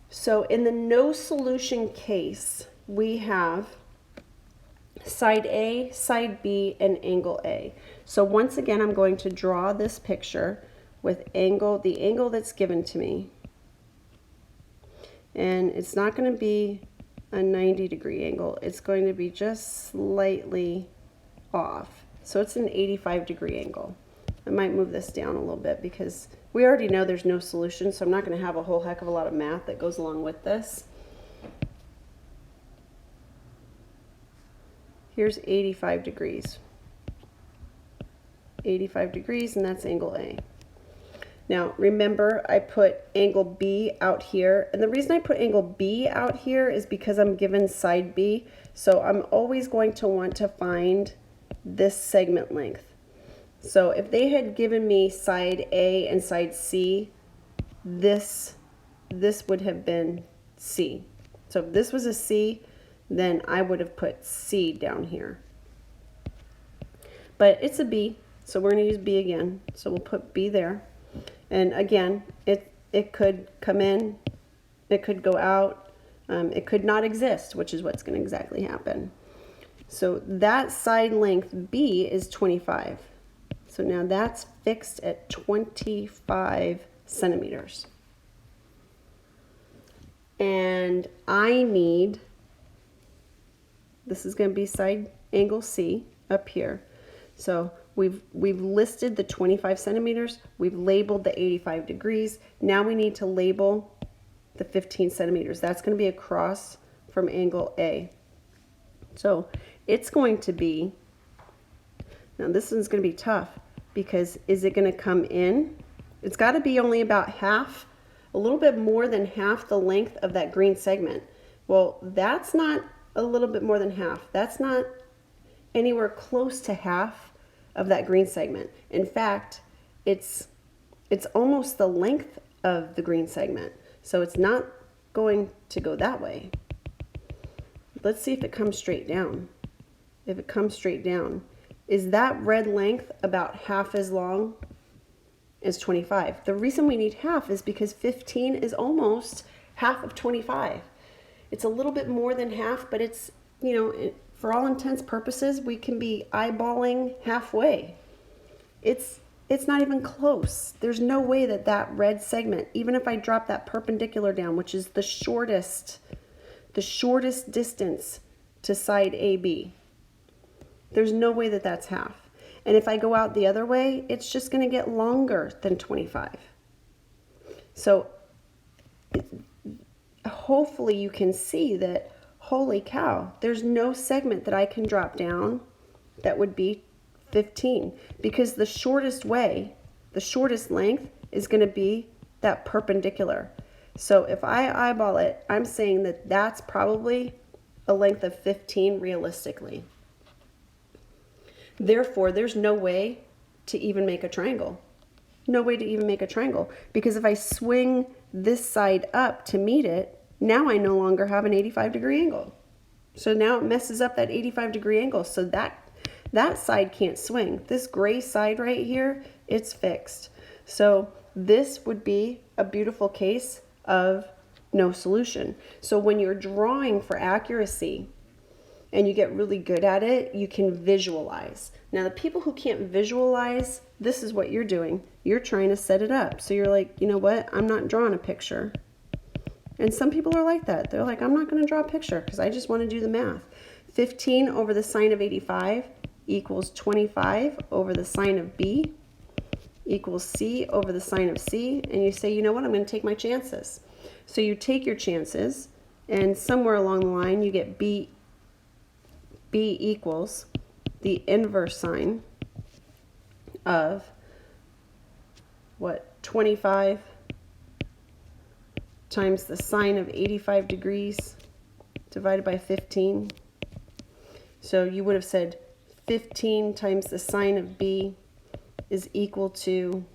So in the no solution case, we have side A, side B, and angle A. So once again, I'm going to draw this picture with the angle that's given to me. And it's not going to be a 90-degree angle. It's going to be just slightly off. So it's an 85-degree angle. I might move this down a little bit because we already know there's no solution, so I'm not going to have a whole heck of a lot of math that goes along with this. Here's 85 degrees. 85 degrees, and that's angle A. Now, remember, I put angle B out here, and the reason I put angle B out here is because I'm given side B, so I'm always going to want to find this segment length. So if they had given me side A and side C, this would have been C. So if this was a C, then I would have put C down here. But it's a B, so we're going to use B again. So we'll put B there. And again, it could come in, it could go out, it could not exist, which is what's going to exactly happen. So that side length B is 25. So now that's fixed at 25 centimeters. And I need, this is going to be side angle C up here. So we've listed the 25 centimeters, we've labeled the 85 degrees. Now we need to label the 15 centimeters. That's going to be across from angle A. So it's going to be, now this one's going to be tough because is it going to come in? It's got to be only about half, a little bit more than half the length of that green segment. Well, that's not a little bit more than half. That's not anywhere close to half of that green segment. In fact, it's almost the length of the green segment. So it's not going to go that way. Let's see if it comes straight down. If it comes straight down, is that red length about half as long as 25? The reason we need half is because 15 is almost half of 25. It's a little bit more than half, but it's, you know, for all intents purposes, we can be eyeballing halfway. It's not even close. There's no way that that red segment, even if I drop that perpendicular down, which is the shortest distance to side AB, there's no way that that's half. And if I go out the other way, it's just going to get longer than 25. So hopefully you can see that, holy cow, there's no segment that I can drop down that would be 15, because the shortest way, the shortest length is going to be that perpendicular. So if I eyeball it, I'm saying that that's probably a length of 15 realistically. Therefore, there's no way to even make a triangle. No way to even make a triangle, because if I swing this side up to meet it, now I no longer have an 85-degree angle. So now it messes up that 85-degree angle. So that side can't swing. This gray side right here, it's fixed. So this would be a beautiful case of no solution. So when you're drawing for accuracy and you get really good at it, you can visualize. Now the people who can't visualize, this is what you're doing. You're trying to set it up. So you're like, you know what? I'm not drawing a picture. And some people are like that. They're like, I'm not going to draw a picture because I just want to do the math. 15 over the sine of 85 equals 25 over the sine of B equals C over the sine of C. And you say, you know what? I'm going to take my chances. So you take your chances, and somewhere along the line you get B equals the inverse sine of what? 25 times the sine of 85 degrees divided by 15. So you would have said 15 times the sine of B is equal to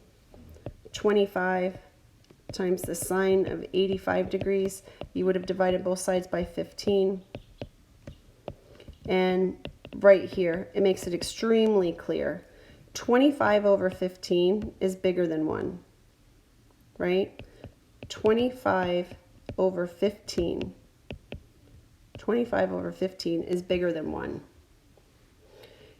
25 times the sine of 85 degrees. You would have divided both sides by 15. And right here, it makes it extremely clear. 25 over 15 is bigger than 1, right? 25 over 15. 25 over 15 is bigger than 1.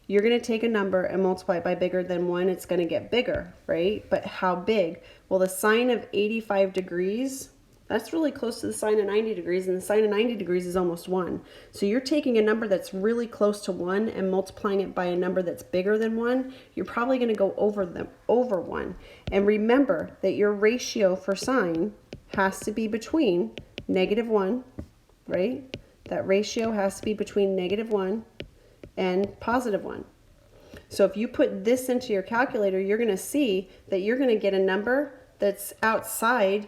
You're going to take a number and multiply it by bigger than 1. It's going to get bigger, right? But how big? Well, the sine of 85 degrees, that's really close to the sine of 90 degrees, and the sine of 90 degrees is almost 1. So you're taking a number that's really close to 1 and multiplying it by a number that's bigger than 1. You're probably going to go over 1. And remember that your ratio for sine has to be between -1, right? That ratio has to be between -1 and +1. So if you put this into your calculator, you're going to see that you're going to get a number that's outside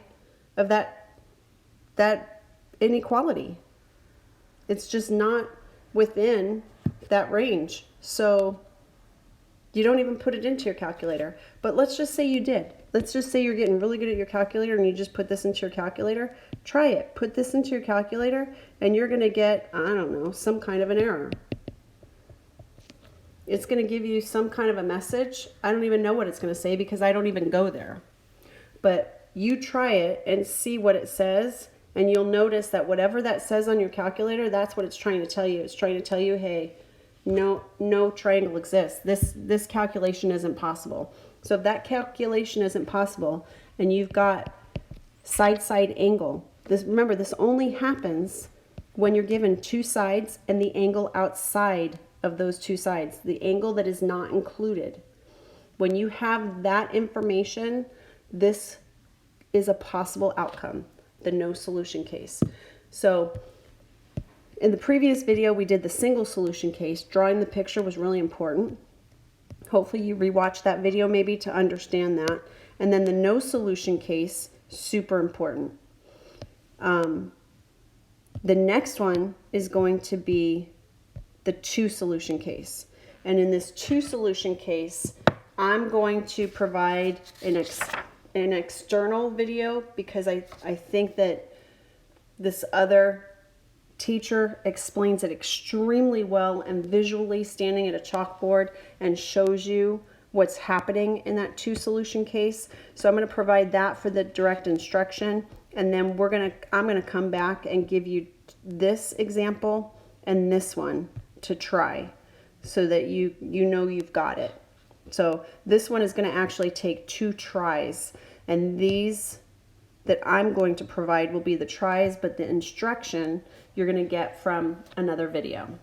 of that inequality. It's just not within that range. So you don't even put it into your calculator. But let's just say you did. Let's just say you're getting really good at your calculator and you just put this into your calculator. Try it. Put this into your calculator and you're going to get, I don't know, some kind of an error. It's going to give you some kind of a message. I don't even know what it's going to say because I don't even go there. But you try it and see what it says, and you'll notice that whatever that says on your calculator, that's what it's trying to tell you. It's trying to tell you, hey, no triangle exists. This calculation isn't possible. So if that calculation isn't possible and you've got side angle, remember this only happens when you're given two sides and the angle outside of those two sides, the angle that is not included. When you have that information, this is a possible outcome, the no solution case. So in the previous video, we did the single solution case. Drawing the picture was really important. Hopefully you rewatch that video maybe to understand that. And then the no solution case, super important. The next one is going to be the two solution case. And in this two solution case, I'm going to provide an external video because I think that this other teacher explains it extremely well and visually standing at a chalkboard and shows you what's happening in that two solution case. So I'm going to provide that for the direct instruction, and then I'm going to come back and give you this example and this one to try so that you know you've got it. So this one is going to actually take 2 tries, and these that I'm going to provide will be the tries, but the instruction you're going to get from another video.